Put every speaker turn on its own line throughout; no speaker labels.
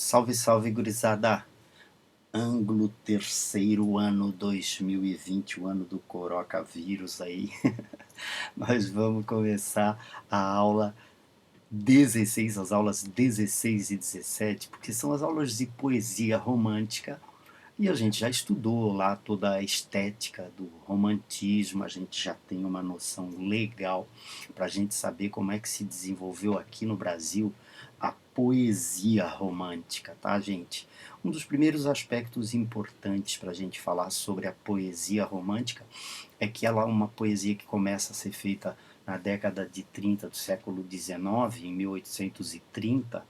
Salve, salve, gurizada! Ângulo terceiro ano 2020, o ano do coronavírus aí. Nós vamos começar a aula 16, as aulas 16 e 17, porque são as aulas de poesia romântica. E a gente já estudou lá toda a estética do romantismo, a gente já tem uma noção legal para a gente saber como é que se desenvolveu aqui no Brasil a poesia romântica, tá, gente? Um dos primeiros aspectos importantes para a gente falar sobre a poesia romântica é que ela é uma poesia que começa a ser feita na década de 30 do século XIX, em 1830,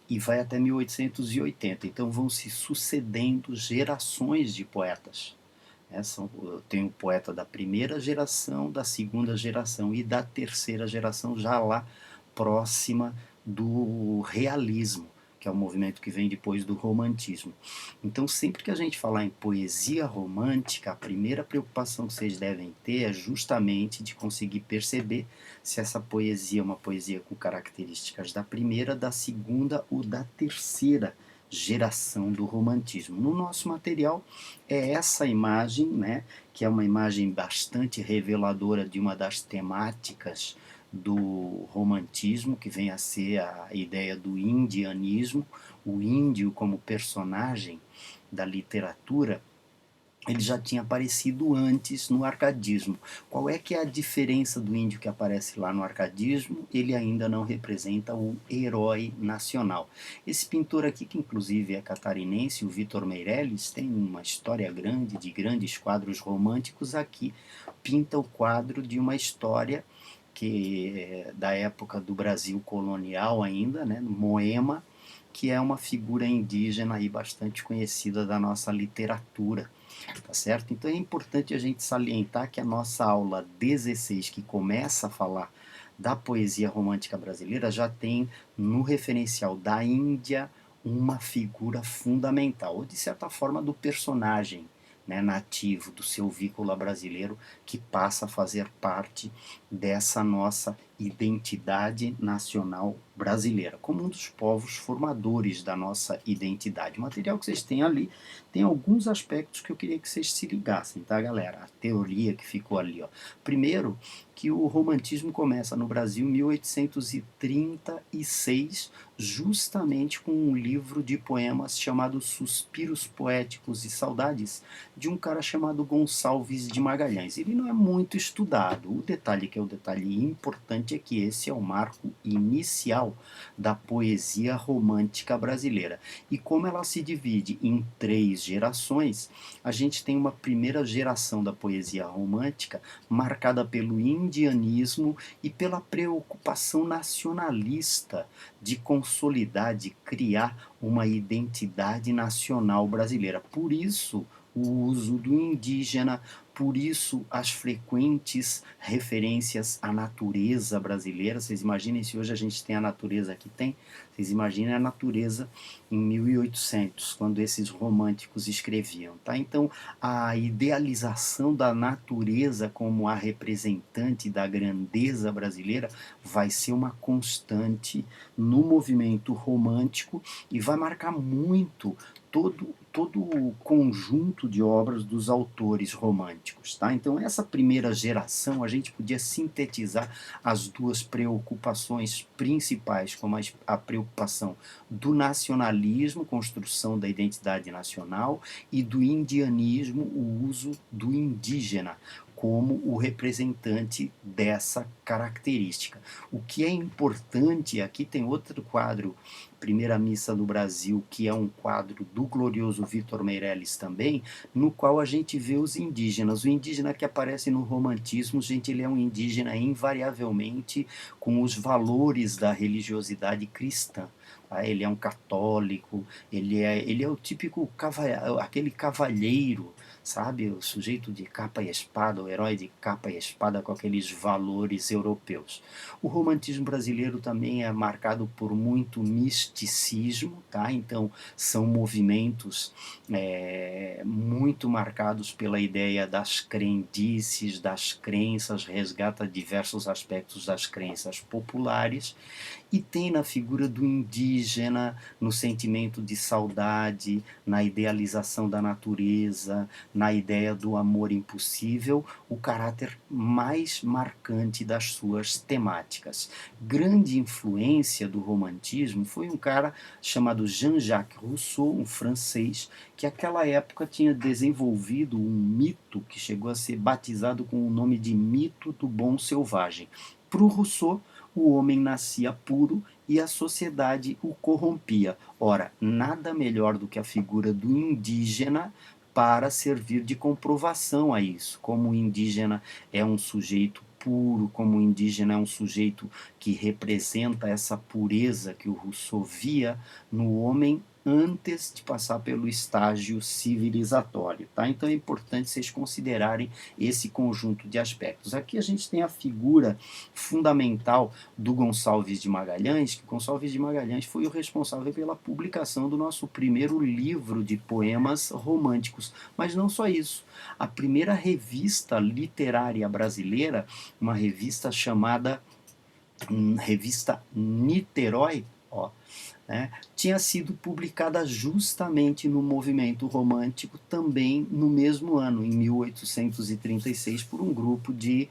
e vai até 1880. Então vão se sucedendo gerações de poetas. Tem o poeta da primeira geração, da segunda geração e da terceira geração, já lá próxima do realismo, que é o movimento que vem depois do romantismo. Então, sempre que a gente falar em poesia romântica, a primeira preocupação que vocês devem ter é justamente de conseguir perceber se essa poesia é uma poesia com características da primeira, da segunda ou da terceira geração do romantismo. No nosso material é essa imagem, né, que é uma imagem bastante reveladora de uma das temáticas do romantismo, que vem a ser a ideia do indianismo, o índio como personagem da literatura. Ele já tinha aparecido antes no arcadismo. Qual é que é a diferença do índio que aparece lá no arcadismo? Ele ainda não representa o herói nacional. Esse pintor aqui, que inclusive é catarinense, o Vitor Meirelles, tem uma história grande, de grandes quadros românticos. Aqui pinta o quadro de uma história que da época do Brasil colonial ainda, né, Moema, que é uma figura indígena aí bastante conhecida da nossa literatura. Tá certo? Então é importante a gente salientar que a nossa aula 16, que começa a falar da poesia romântica brasileira, já tem no referencial da Índia uma figura fundamental, ou de certa forma do personagem, né, nativo do silvícola brasileiro, que passa a fazer parte dessa nossa identidade nacional brasileira, como um dos povos formadores da nossa identidade. O material que vocês têm ali tem alguns aspectos que eu queria que vocês se ligassem, tá, galera? A teoria que ficou ali, ó. Primeiro, que o romantismo começa no Brasil em 1836, justamente com um livro de poemas chamado Suspiros Poéticos e Saudades, de um cara chamado Gonçalves de Magalhães. Ele não é muito estudado. O detalhe que é o detalhe importante é que esse é o marco inicial da poesia romântica brasileira. E como ela se divide em três gerações, a gente tem uma primeira geração da poesia romântica marcada pelo indianismo e pela preocupação nacionalista de consolidar, de criar uma identidade nacional brasileira. Por isso, o uso do indígena, por isso as frequentes referências à natureza brasileira. Vocês imaginem se hoje a gente tem a natureza que tem, vocês imaginem a natureza em 1800, quando esses românticos escreviam, tá? Então, a idealização da natureza como a representante da grandeza brasileira vai ser uma constante no movimento romântico e vai marcar muito todo o conjunto de obras dos autores românticos, tá? Então, essa primeira geração, a gente podia sintetizar as duas preocupações principais, como a preocupação do nacionalismo, construção da identidade nacional, e do indianismo, o uso do indígena como o representante dessa característica. O que é importante, aqui tem outro quadro, Primeira Missa do Brasil, que é um quadro do glorioso Vitor Meirelles também, no qual a gente vê os indígenas. O indígena que aparece no romantismo, gente, ele é um indígena invariavelmente com os valores da religiosidade cristã. Tá? Ele é um católico, ele é o típico aquele cavalheiro, sabe? O sujeito de capa e espada, o herói de capa e espada com aqueles valores europeus. O romantismo brasileiro também é marcado por muito misticismo, tá? Então são movimentos muito marcados pela ideia das crendices, das crenças, resgata diversos aspectos das crenças populares e tem na figura do indígena, no sentimento de saudade, na idealização da natureza, na ideia do amor impossível, o caráter mais marcante das suas temáticas. Grande influência do romantismo foi um cara chamado Jean-Jacques Rousseau, um francês, que naquela época tinha desenvolvido um mito que chegou a ser batizado com o nome de mito do bom selvagem. Para o Rousseau, o homem nascia puro e a sociedade o corrompia. Ora, nada melhor do que a figura do indígena para servir de comprovação a isso. Como o indígena é um sujeito puro, como o indígena é um sujeito que representa essa pureza que o Rousseau via no homem antes de passar pelo estágio civilizatório, tá? Então é importante vocês considerarem esse conjunto de aspectos. Aqui a gente tem a figura fundamental do Gonçalves de Magalhães, que Gonçalves de Magalhães foi o responsável pela publicação do nosso primeiro livro de poemas românticos. Mas não só isso. A primeira revista literária brasileira, uma revista chamada Revista Niterói, ó, né, tinha sido publicada justamente no movimento romântico, também no mesmo ano, em 1836, por um grupo de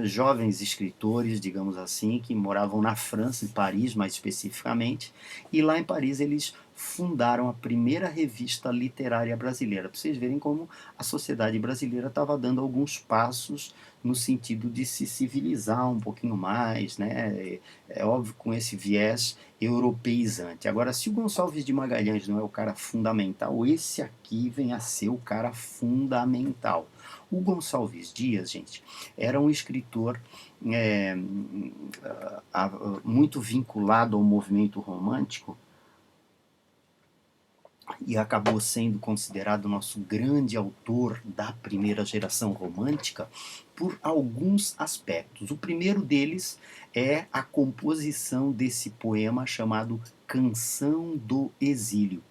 jovens escritores, digamos assim, que moravam na França, em Paris mais especificamente, e lá em Paris eles fundaram a primeira revista literária brasileira, para vocês verem como a sociedade brasileira estava dando alguns passos no sentido de se civilizar um pouquinho mais, né? É óbvio, com esse viés europeizante. Agora, se o Gonçalves de Magalhães não é o cara fundamental, esse aqui vem a ser o cara fundamental. O Gonçalves Dias, gente, era um escritor é, muito vinculado ao movimento romântico e acabou sendo considerado o nosso grande autor da primeira geração romântica por alguns aspectos. O primeiro deles é a composição desse poema chamado Canção do Exílio.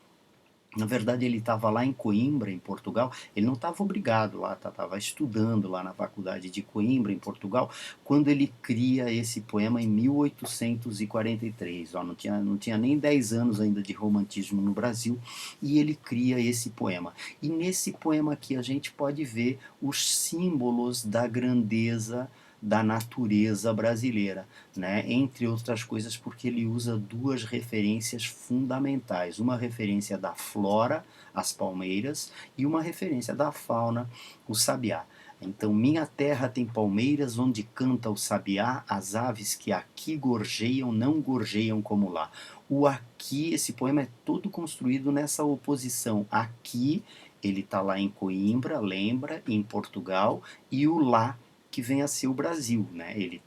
Na verdade, ele estava lá em Coimbra, em Portugal. Ele não estava obrigado lá, estava estudando lá na faculdade de Coimbra, em Portugal, quando ele cria esse poema em 1843. Ó, não tinha nem 10 anos ainda de romantismo no Brasil, e ele cria esse poema. E nesse poema aqui a gente pode ver os símbolos da grandeza da natureza brasileira, né? Entre outras coisas porque ele usa duas referências fundamentais, uma referência da flora, as palmeiras, e uma referência da fauna, o sabiá. Então, minha terra tem palmeiras onde canta o sabiá, as aves que aqui gorjeiam não gorjeiam como lá. O aqui, esse poema é todo construído nessa oposição. Aqui, ele está lá em Coimbra, lembra, em Portugal, e o lá que vem a ser o Brasil, né? Ele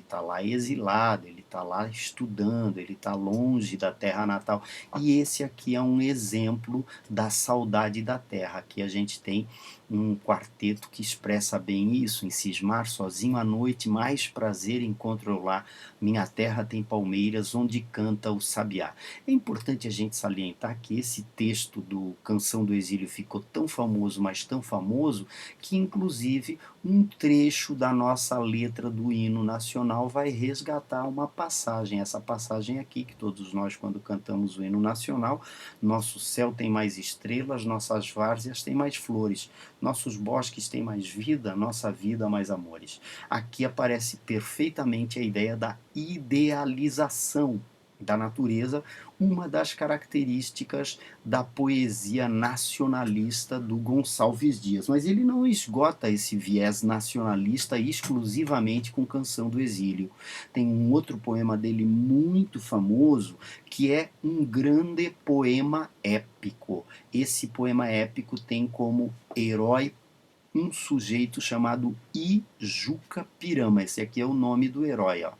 tá lá exilado, ele está lá estudando, ele está longe da terra natal. E esse aqui é um exemplo da saudade da terra. Aqui a gente tem um quarteto que expressa bem isso: em cismar sozinho à noite, mais prazer encontro eu lá. Minha terra tem palmeiras onde canta o sabiá. É importante a gente salientar que esse texto do Canção do Exílio ficou tão famoso, mas tão famoso, que inclusive um trecho da nossa letra do hino nacional vai resgatar uma passagem. Essa passagem aqui, que todos nós, quando cantamos o hino nacional, nosso céu tem mais estrelas, nossas várzeas têm mais flores, nossos bosques têm mais vida, nossa vida mais amores. Aqui aparece perfeitamente a ideia da idealização da natureza, uma das características da poesia nacionalista do Gonçalves Dias. Mas ele não esgota esse viés nacionalista exclusivamente com Canção do Exílio. Tem um outro poema dele muito famoso, que é um grande poema épico. Esse poema épico tem como herói um sujeito chamado Ijuca Pirama. Esse aqui é o nome do herói, ó.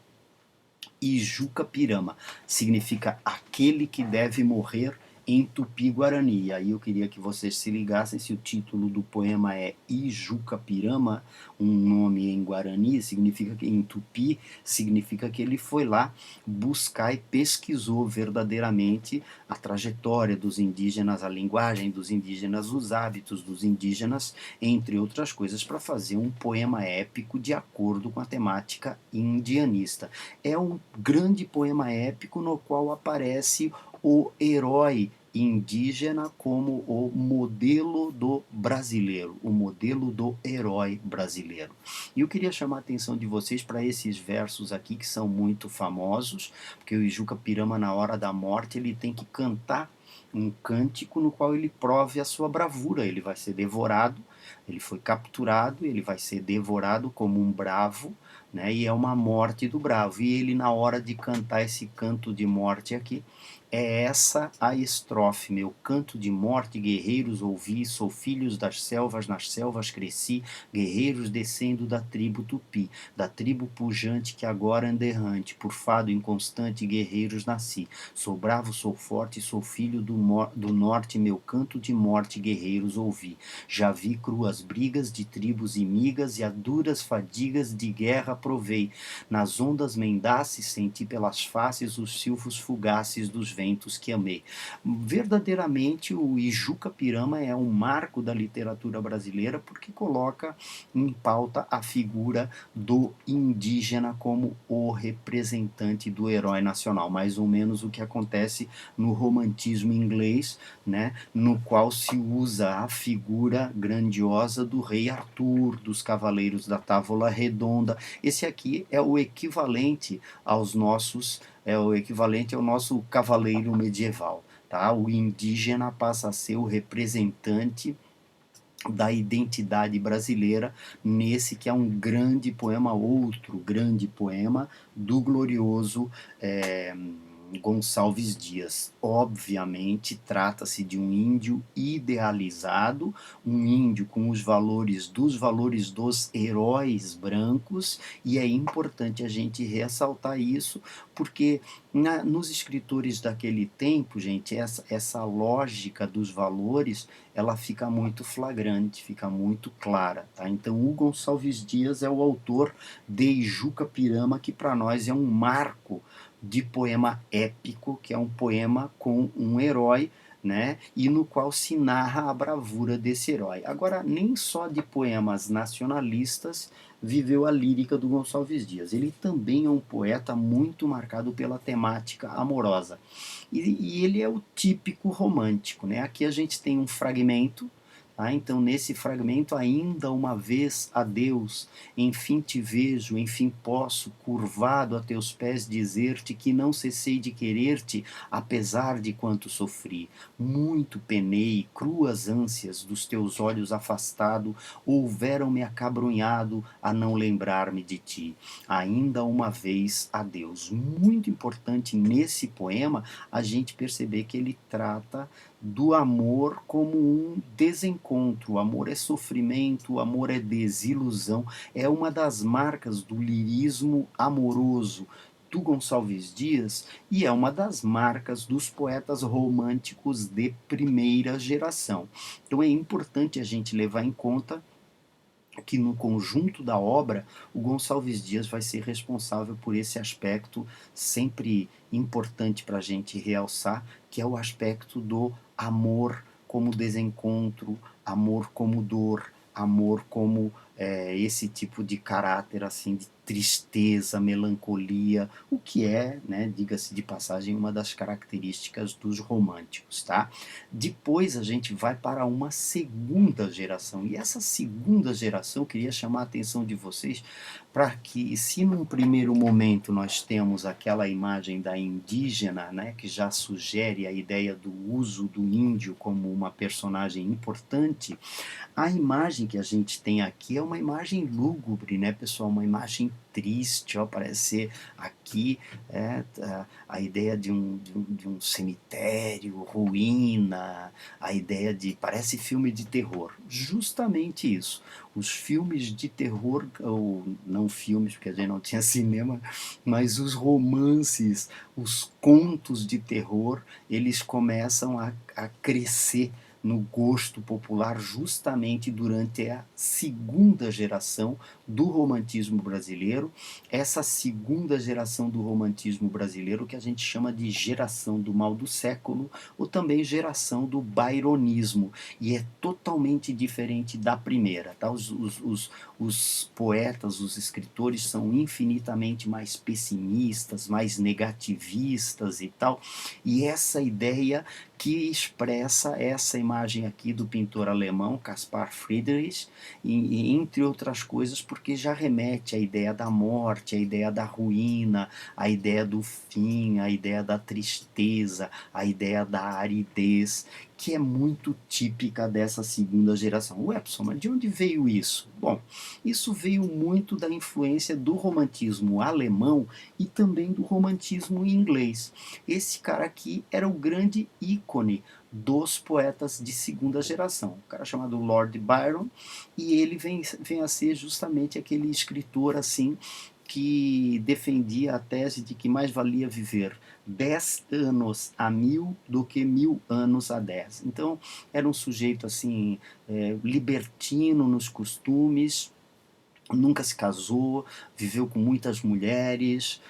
Ijuca Pirama significa aquele que deve morrer em Tupi-Guarani. E aí eu queria que vocês se ligassem se o título do poema é Ijuca-Pirama, um nome em Guarani, significa que em Tupi, significa que ele foi lá buscar e pesquisou verdadeiramente a trajetória dos indígenas, a linguagem dos indígenas, os hábitos dos indígenas, entre outras coisas, para fazer um poema épico de acordo com a temática indianista. É um grande poema épico no qual aparece o herói indígena como o modelo do brasileiro, o modelo do herói brasileiro. E eu queria chamar a atenção de vocês para esses versos aqui que são muito famosos, porque o Ijuca Pirama, na hora da morte, ele tem que cantar um cântico no qual ele prove a sua bravura. Ele vai ser devorado, ele foi capturado, ele vai ser devorado como um bravo, né? E é uma morte do bravo. E ele, na hora de cantar esse canto de morte aqui, é essa a estrofe: meu canto de morte, guerreiros, ouvi, sou filhos das selvas, nas selvas cresci, guerreiros descendo da tribo Tupi, da tribo pujante que agora anda errante, por fado inconstante, guerreiros nasci. Sou bravo, sou forte, sou filho do norte, meu canto de morte, guerreiros, ouvi. Já vi cruas brigas de tribos imigas e a duras fadigas de guerra provei. Nas ondas mendaces senti pelas faces os silvos fugaces dos ventos que amei. Verdadeiramente, o Ijuca Pirama é um marco da literatura brasileira porque coloca em pauta a figura do indígena como o representante do herói nacional, mais ou menos o que acontece no romantismo inglês, né, no qual se usa a figura grandiosa do rei Arthur, dos cavaleiros da Távola Redonda. Esse aqui é o equivalente aos nossos, é o equivalente ao nosso cavaleiro medieval, tá? O indígena passa a ser o representante da identidade brasileira nesse que é um grande poema, outro grande poema do glorioso Gonçalves Dias. Obviamente, trata-se de um índio idealizado, um índio com os valores dos heróis brancos, e é importante a gente ressaltar isso, porque nos escritores daquele tempo, gente, essa lógica dos valores, ela fica muito flagrante, fica muito clara, tá? Então, o Gonçalves Dias é o autor de Ijuca Pirama, que para nós é um marco de poema épico, que é um poema com um herói, né, e no qual se narra a bravura desse herói. Agora, nem só de poemas nacionalistas viveu a lírica do Gonçalves Dias. Ele também é um poeta muito marcado pela temática amorosa. E ele é o típico romântico, né? Aqui a gente tem um fragmento. Então, nesse fragmento, ainda uma vez, adeus, enfim te vejo, enfim posso, curvado a teus pés, dizer-te que não cessei de querer-te, apesar de quanto sofri. Muito penei, cruas ânsias dos teus olhos afastado, houveram-me acabrunhado a não lembrar-me de ti. Ainda uma vez, adeus. Muito importante nesse poema a gente perceber que ele trata do amor como um desencontro. O amor é sofrimento, o amor é desilusão, é uma das marcas do lirismo amoroso do Gonçalves Dias e é uma das marcas dos poetas românticos de primeira geração. Então é importante a gente levar em conta que no conjunto da obra o Gonçalves Dias vai ser responsável por esse aspecto sempre importante para a gente realçar, que é o aspecto do amor como desencontro, amor como dor, amor como esse tipo de caráter assim de tristeza, melancolia, o que é, né, diga-se de passagem, uma das características dos românticos, tá? Depois a gente vai para uma segunda geração, e essa segunda geração eu queria chamar a atenção de vocês para que, se num primeiro momento nós temos aquela imagem da indígena, né, que já sugere a ideia do uso do índio como uma personagem importante, a imagem que a gente tem aqui é uma imagem lúgubre, né, pessoal? Uma imagem triste, ó, parece ser aqui a ideia de um cemitério, ruína, a ideia de, parece filme de terror, justamente isso. Os filmes de terror, ou não filmes, porque a gente não tinha cinema, mas os romances, os contos de terror, eles começam a crescer no gosto popular justamente durante a segunda geração do romantismo brasileiro, essa segunda geração do romantismo brasileiro que a gente chama de geração do mal do século, ou também geração do byronismo, e é totalmente diferente da primeira, tá? Os poetas, os escritores são infinitamente mais pessimistas, mais negativistas e tal, e essa ideia que expressa essa imagem aqui do pintor alemão Caspar Friedrich, entre outras coisas, porque já remete à ideia da morte, à ideia da ruína, à ideia do fim, à ideia da tristeza, à ideia da aridez, que é muito típica dessa segunda geração. Epson, mas de onde veio isso? Bom, isso veio muito da influência do romantismo alemão e também do romantismo inglês. Esse cara aqui era o grande ícone dos poetas de segunda geração, um cara chamado Lord Byron, e ele vem a ser justamente aquele escritor assim que defendia a tese de que mais valia viver 10 anos a 1000 do que 1000 anos a 10. Então era um sujeito assim libertino nos costumes, nunca se casou, viveu com muitas mulheres,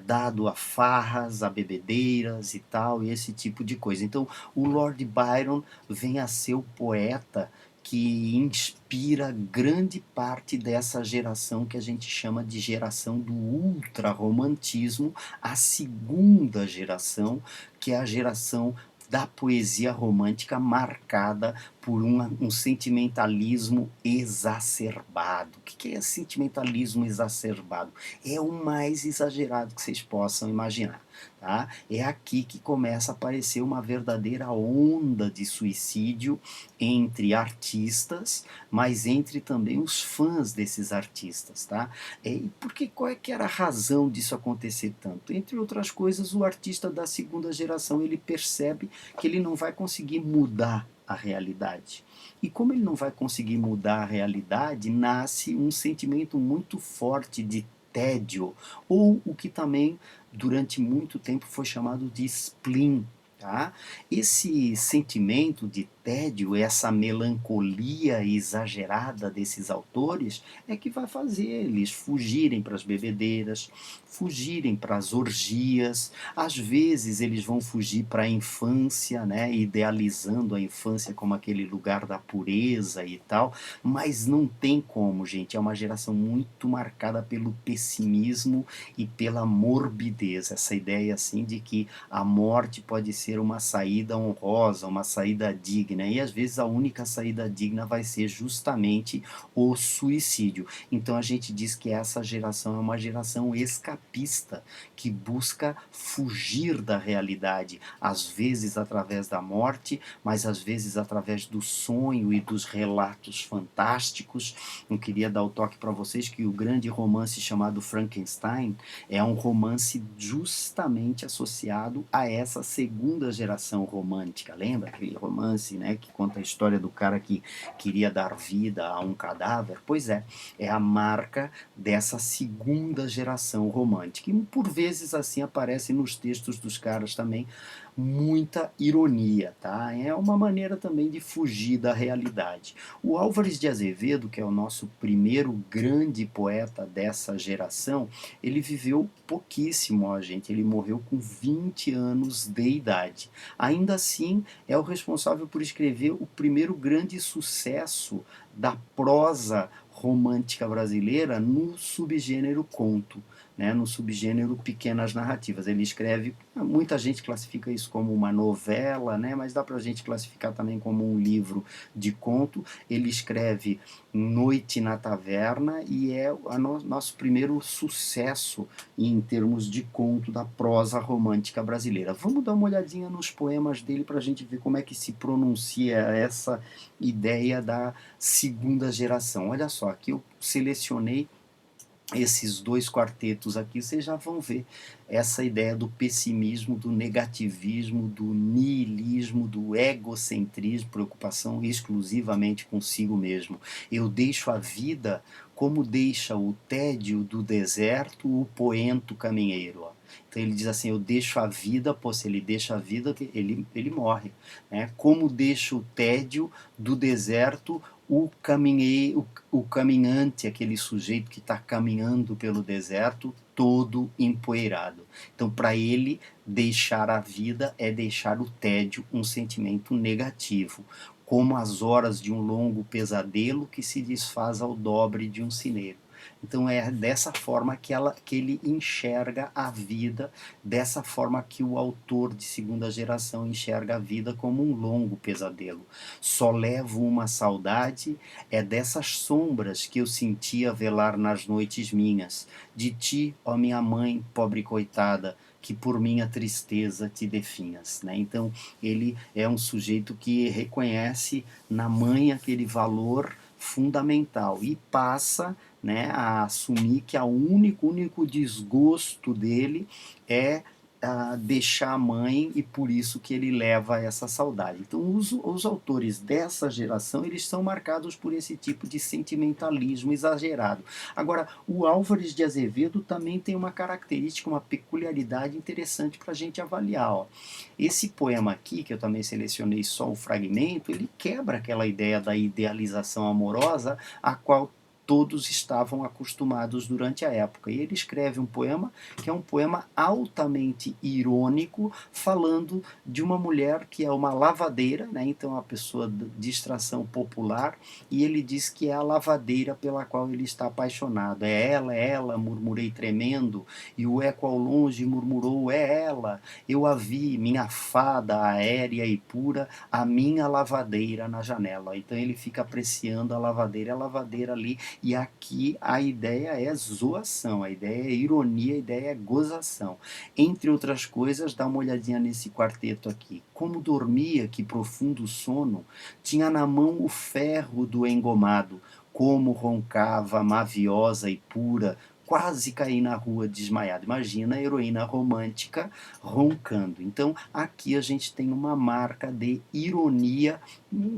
dado a farras, a bebedeiras e tal, e esse tipo de coisa. Então, o Lord Byron vem a ser o poeta que inspira grande parte dessa geração que a gente chama de geração do ultrarromantismo, a segunda geração, que é a geração da poesia romântica marcada por um sentimentalismo exacerbado. O que é sentimentalismo exacerbado? É o mais exagerado que vocês possam imaginar. Tá? É aqui que começa a aparecer uma verdadeira onda de suicídio entre artistas, mas entre também os fãs desses artistas. Tá? E porque qual é que era a razão disso acontecer tanto? Entre outras coisas, o artista da segunda geração ele percebe que ele não vai conseguir mudar a realidade. E como ele não vai conseguir mudar a realidade, nasce um sentimento muito forte de tédio, ou o que também durante muito tempo foi chamado de spleen. Tá? Esse sentimento de tédio, essa melancolia exagerada desses autores, é que vai fazer eles fugirem para as bebedeiras, fugirem para as orgias, às vezes eles vão fugir para a infância, né, idealizando a infância como aquele lugar da pureza e tal, mas não tem como, gente, é uma geração muito marcada pelo pessimismo e pela morbidez, essa ideia assim de que a morte pode ser uma saída honrosa, uma saída digna, e às vezes a única saída digna vai ser justamente o suicídio. Então a gente diz que essa geração é uma geração escapista, que busca fugir da realidade, às vezes através da morte, mas às vezes através do sonho e dos relatos fantásticos. Eu queria dar o toque para vocês que o grande romance chamado Frankenstein é um romance justamente associado a essa segunda geração romântica. Lembra aquele romance, né, que conta a história do cara que queria dar vida a um cadáver? Pois é a marca dessa segunda geração romântica. E por vezes assim aparece nos textos dos caras também muita ironia, tá? É uma maneira também de fugir da realidade. O Álvares de Azevedo, que é o nosso primeiro grande poeta dessa geração, ele viveu pouquíssimo, ó, gente. Ele morreu com 20 anos de idade. Ainda assim, é o responsável por escrever o primeiro grande sucesso da prosa romântica brasileira no subgênero conto, né, no subgênero pequenas narrativas. Ele escreve, muita gente classifica isso como uma novela, né, mas dá para a gente classificar também como um livro de conto. Ele escreve Noite na Taverna e é o nosso primeiro sucesso em termos de conto da prosa romântica brasileira. Vamos dar uma olhadinha nos poemas dele para a gente ver como é que se pronuncia essa ideia da segunda geração. Olha só, aqui eu selecionei esses dois quartetos aqui, vocês já vão ver essa ideia do pessimismo, do negativismo, do niilismo, do egocentrismo, preocupação exclusivamente consigo mesmo. Eu deixo a vida como deixa o tédio do deserto o poento caminheiro. Ó. Então ele diz assim, eu deixo a vida, pô, se ele deixa a vida, ele morre. Né? Como deixa o tédio do deserto o caminhante, aquele sujeito que está caminhando pelo deserto, todo empoeirado. Então, para ele, deixar a vida é deixar o tédio, um sentimento negativo, como as horas de um longo pesadelo que se desfaz ao dobre de um sineiro. Então é dessa forma que ele enxerga a vida, dessa forma que o autor de segunda geração enxerga a vida como um longo pesadelo. Só levo uma saudade, é dessas sombras que eu sentia velar nas noites minhas, de ti, ó minha mãe, pobre coitada, que por minha tristeza te definhas. Né? Então ele é um sujeito que reconhece na mãe aquele valor fundamental e passa, né, a assumir que o único desgosto dele é deixar a mãe e por isso que ele leva essa saudade. Então os autores dessa geração eles são marcados por esse tipo de sentimentalismo exagerado. Agora, o Álvares de Azevedo também tem uma característica, uma peculiaridade interessante para a gente avaliar. Ó. Esse poema aqui, que eu também selecionei só o fragmento, ele quebra aquela ideia da idealização amorosa a qual todos estavam acostumados durante a época. E ele escreve um poema que é um poema altamente irônico, falando de uma mulher que é uma lavadeira, né? Então é uma pessoa de extração popular, e ele diz que é a lavadeira pela qual ele está apaixonado. É ela, murmurei tremendo, e o eco ao longe murmurou, é ela, eu a vi, minha fada aérea e pura, a minha lavadeira na janela. Então ele fica apreciando a lavadeira ali, e aqui a ideia é zoação, a ideia é ironia, a ideia é gozação. Entre outras coisas, dá uma olhadinha nesse quarteto aqui. Como dormia, que profundo sono, tinha na mão o ferro do engomado, como roncava, maviosa e pura, quase caí na rua desmaiada. Imagina a heroína romântica roncando. Então, aqui a gente tem uma marca de ironia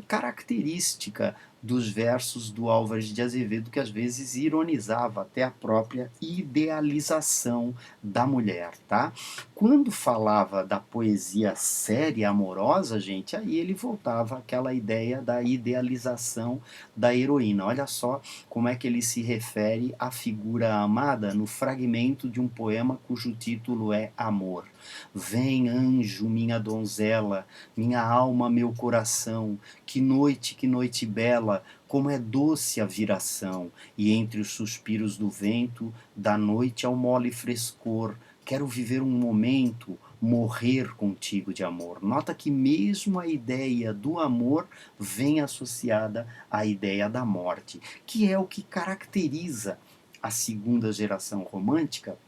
característica dos versos do Álvares de Azevedo, que às vezes ironizava até a própria idealização da mulher, tá? Quando falava da poesia séria, amorosa, gente, aí ele voltava àquela ideia da idealização da heroína. Olha só como é que ele se refere à figura amada no fragmento de um poema cujo título é Amor. Vem, anjo, minha donzela, minha alma, meu coração, que noite bela, como é doce a viração, e entre os suspiros do vento, da noite ao mole frescor, quero viver um momento, morrer contigo de amor. Nota que mesmo a ideia do amor vem associada à ideia da morte, que é o que caracteriza a segunda geração romântica,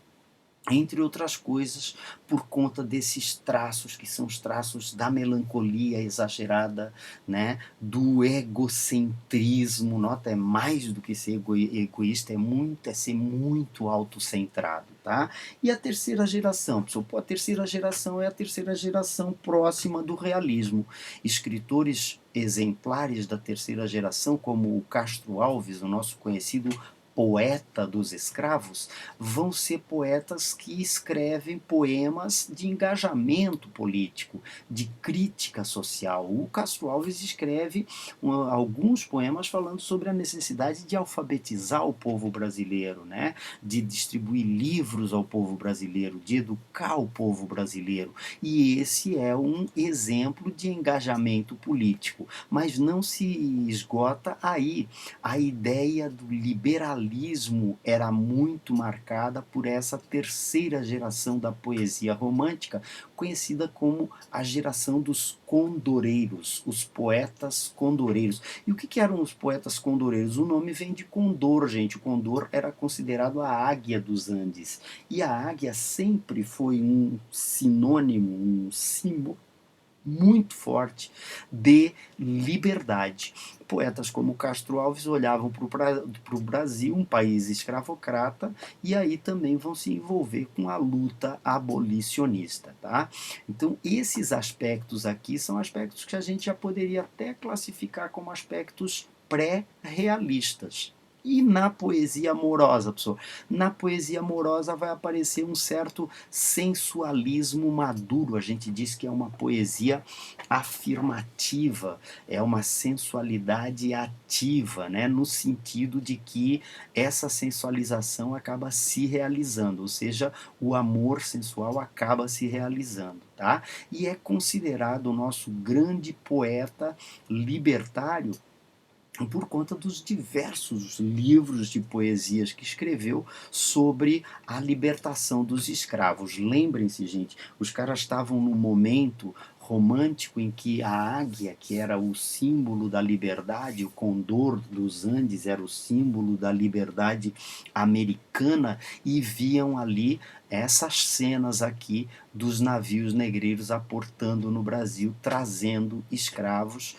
entre outras coisas, por conta desses traços que são os traços da melancolia exagerada, né, do egocentrismo. Nota, é mais do que ser egoísta, é ser muito autocentrado, tá? E a terceira geração, pessoal, a terceira geração é a terceira geração próxima do realismo. Escritores exemplares da terceira geração, como o Castro Alves, o nosso conhecido poeta dos escravos, vão ser poetas que escrevem poemas de engajamento político, de crítica social. O Castro Alves escreve alguns poemas falando sobre a necessidade de alfabetizar o povo brasileiro, né? De distribuir livros ao povo brasileiro, de educar o povo brasileiro. E esse é um exemplo de engajamento político. Mas não se esgota aí. A ideia do liberalismo era muito marcada por essa terceira geração da poesia romântica, conhecida como a geração dos condoreiros, os poetas condoreiros. E o que eram os poetas condoreiros? O nome vem de condor, gente. O condor era considerado a águia dos Andes. E a águia sempre foi um sinônimo, um símbolo muito forte de liberdade. Poetas como Castro Alves olhavam para o Brasil, um país escravocrata, e aí também vão se envolver com a luta abolicionista, tá? Então, esses aspectos aqui são aspectos que a gente já poderia até classificar como aspectos pré-realistas. E na poesia amorosa, pessoal? Na poesia amorosa vai aparecer um certo sensualismo maduro. A gente diz que é uma poesia afirmativa, é uma sensualidade ativa, né? No sentido de que essa sensualização acaba se realizando, ou seja, o amor sensual acaba se realizando, tá? E é considerado o nosso grande poeta libertário por conta dos diversos livros de poesias que escreveu sobre a libertação dos escravos. Lembrem-se, gente, os caras estavam num momento romântico em que a águia, que era o símbolo da liberdade, o condor dos Andes era o símbolo da liberdade americana, e viam ali essas cenas aqui dos navios negreiros aportando no Brasil, trazendo escravos,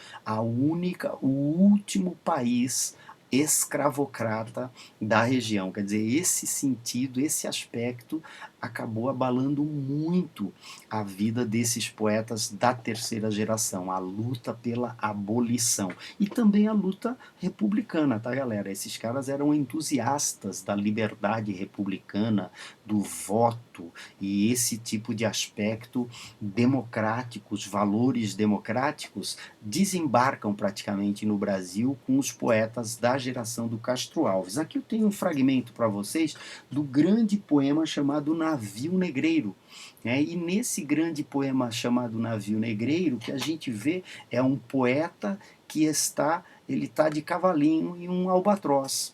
o último país escravocrata da região. Quer dizer, esse sentido, esse aspecto acabou abalando muito a vida desses poetas da terceira geração, a luta pela abolição e também a luta republicana, tá, galera? Esses caras eram entusiastas da liberdade republicana, do voto e esse tipo de aspecto democrático, os valores democráticos desembarcam praticamente no Brasil com os poetas da geração do Castro Alves. Aqui eu tenho um fragmento para vocês do grande poema chamado Navio Negreiro. E nesse grande poema chamado Navio Negreiro, o que a gente vê é um poeta que ele está de cavalinho em um albatroz.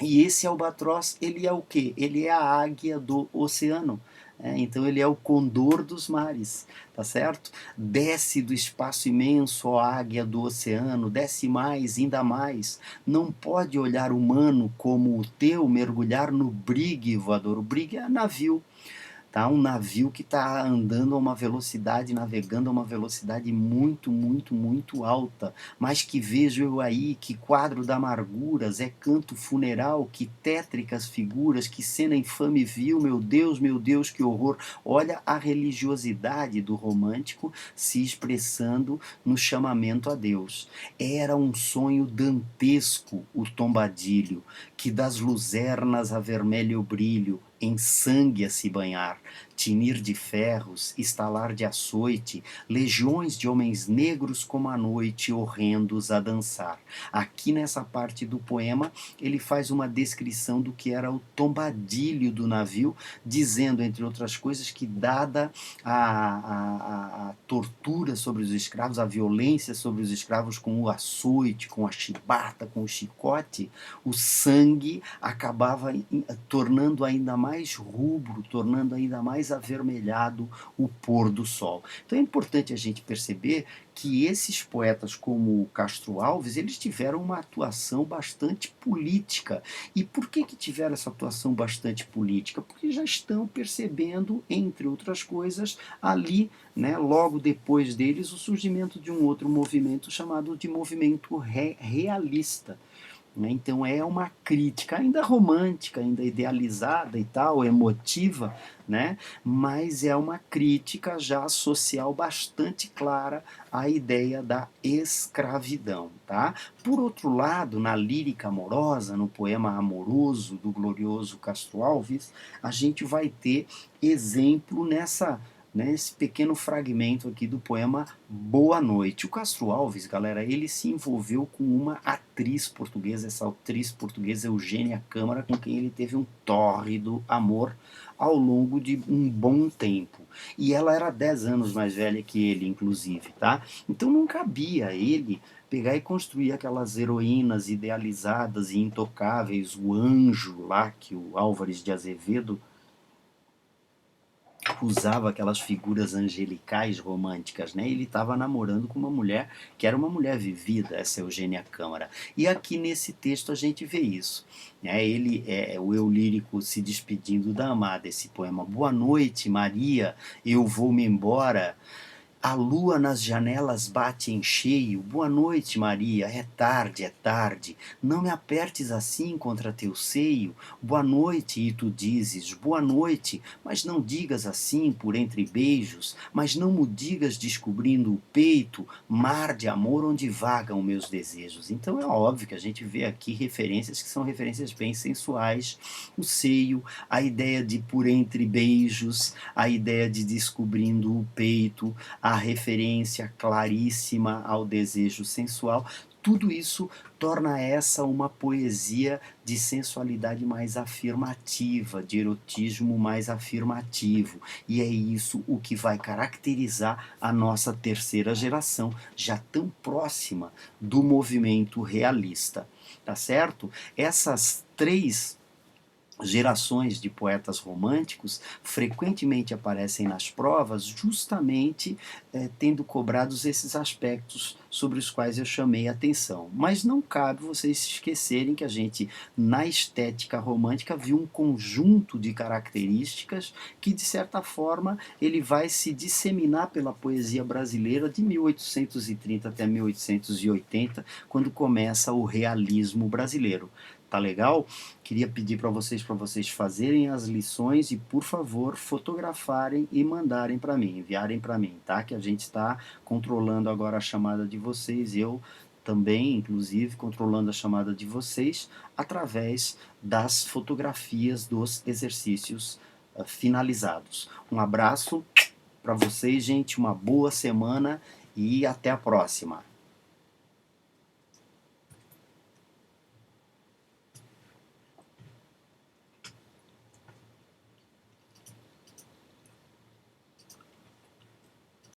E esse albatroz, ele é o quê? Ele é a águia do oceano. Então ele é o condor dos mares, tá certo? Desce do espaço imenso, ó águia do oceano, desce mais, ainda mais. Não pode olhar humano como o teu mergulhar no brigue voador. O brigue é navio. Tá? Um navio que está andando a uma velocidade, navegando a uma velocidade muito, muito, muito alta, mas que vejo eu aí, que quadro da amarguras, é canto funeral, que tétricas figuras, que cena infame viu, meu Deus, que horror. Olha a religiosidade do romântico se expressando no chamamento a Deus. Era um sonho dantesco o tombadilho, que das luzernas a vermelho brilho, em sangue a se banhar, tinir de ferros, estalar de açoite, legiões de homens negros como a noite, horrendos a dançar. Aqui nessa parte do poema, ele faz uma descrição do que era o tombadilho do navio, dizendo, entre outras coisas, que dada a tortura sobre os escravos, a violência sobre os escravos com o açoite, com a chibata, com o chicote, o sangue acabava tornando ainda mais rubro, tornando ainda mais avermelhado o pôr do sol. Então é importante a gente perceber que esses poetas como o Castro Alves, eles tiveram uma atuação bastante política. E por que tiveram essa atuação bastante política? Porque já estão percebendo, entre outras coisas, ali, né, logo depois deles, o surgimento de um outro movimento chamado de movimento realista. Então é uma crítica ainda romântica, ainda idealizada e tal, emotiva, né? Mas é uma crítica já social bastante clara à ideia da escravidão, tá? Por outro lado, na lírica amorosa, no poema amoroso do glorioso Castro Alves, a gente vai ter exemplo nesse pequeno fragmento aqui do poema Boa Noite. O Castro Alves, galera, ele se envolveu com uma atriz portuguesa, essa atriz portuguesa Eugênia Câmara, com quem ele teve um tórrido amor ao longo de um bom tempo. E ela era 10 anos mais velha que ele, inclusive, tá? Então não cabia a ele pegar e construir aquelas heroínas idealizadas e intocáveis, o anjo lá que o Álvares de Azevedo usava, aquelas figuras angelicais românticas, né? Ele estava namorando com uma mulher que era uma mulher vivida, essa Eugênia Câmara. E aqui nesse texto a gente vê isso. O eu lírico se despedindo da amada, esse poema. Boa noite, Maria, eu vou-me embora. A lua nas janelas bate em cheio. Boa noite, Maria. É tarde, é tarde. Não me apertes assim contra teu seio. Boa noite, e tu dizes, boa noite, mas não digas assim por entre beijos, mas não mo digas descobrindo o peito, mar de amor onde vagam meus desejos. Então é óbvio que a gente vê aqui referências que são referências bem sensuais. O seio, a ideia de por entre beijos, a ideia de descobrindo o peito, a referência claríssima ao desejo sensual, tudo isso torna essa uma poesia de sensualidade mais afirmativa, de erotismo mais afirmativo. E é isso o que vai caracterizar a nossa terceira geração, já tão próxima do movimento realista. Tá certo? Essas três gerações de poetas românticos frequentemente aparecem nas provas justamente tendo cobrados esses aspectos sobre os quais eu chamei a atenção. Mas não cabe vocês se esquecerem que a gente, na estética romântica, viu um conjunto de características que, de certa forma, ele vai se disseminar pela poesia brasileira de 1830 até 1880, quando começa o realismo brasileiro. Tá legal? Queria pedir para vocês fazerem as lições e, por favor, fotografarem e mandarem para mim, enviarem para mim, tá? Que a gente está controlando agora a chamada de vocês, eu também, inclusive, controlando a chamada de vocês através das fotografias dos exercícios finalizados. Um abraço para vocês, gente, uma boa semana e até a próxima.